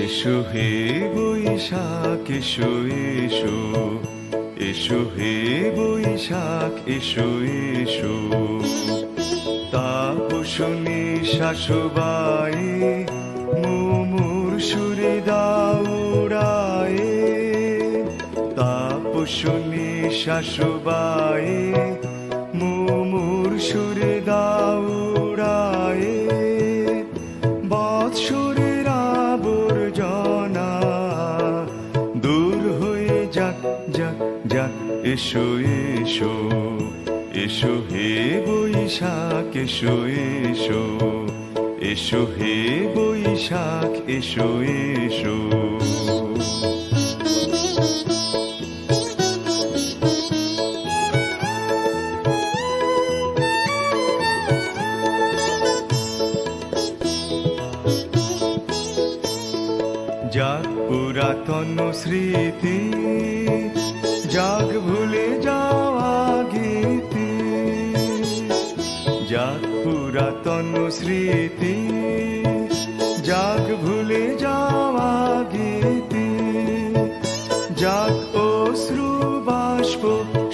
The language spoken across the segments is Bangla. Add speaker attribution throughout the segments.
Speaker 1: এসো হে বৈশাখ এসো এসো, এসো হে বৈশাখ এসো এসো। তাপসনী শাশুবায়ে মুমুর সুরে দাউড়ায়ে। তাপসনী শাশুবায়ে মুমুর সুরে দাউড়ায়ে। বৎসরের আবর্জনা দূর হয়ে যাক যাক যাক। এসো এসো, এসো হে বৈশাখ এসো এসো, এসো হে বৈশাখ এসো এসো। যাক পুরাতন স্মৃতি, যাক ভুলে যাওয়া গীতি। যাক পুরাতন স্মৃতি, যাক ভুলে যাওয়া গীতি। যাক অশ্রু বাষ্প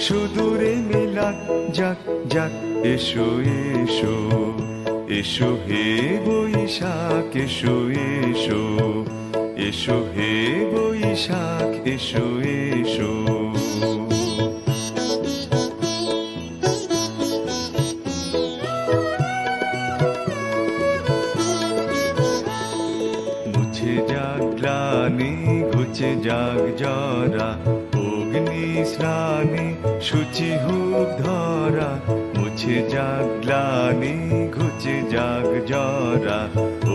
Speaker 1: সুদূরে মিলাক যাক যাক। এসো এসো, এসো হে বৈশাখ এসো এসো, এসো হে বৈশাখ এসো এসো। মুছে যাক গ্লানি ঘুচে যাক জরা, অগ্নি স্নানে শুচি হোক ধরা। মুছে যাক গ্লানি ঘুচে যাক জরা,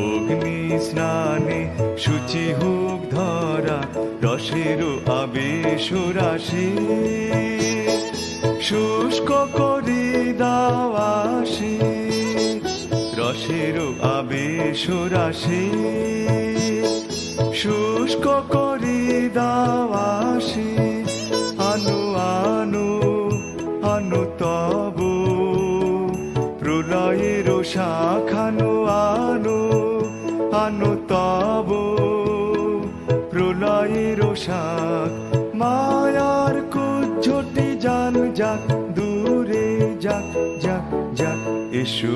Speaker 1: অগ্নি স্নানে শুচি হোক ধরা। রসেরও আবেশ রাশি শুষ্ক করে দাওয়াসি। রসেরও আবেশ রাশি শুষ্ক করে দাওয়াসি। আনো আনো আনো তব প্রলয়ের শাখানো। আনো আনো তব প্রলয়ের শাখ। মায়ার কুজ্ঝটি জান যাক দূরে যাক যাক যাক। এসো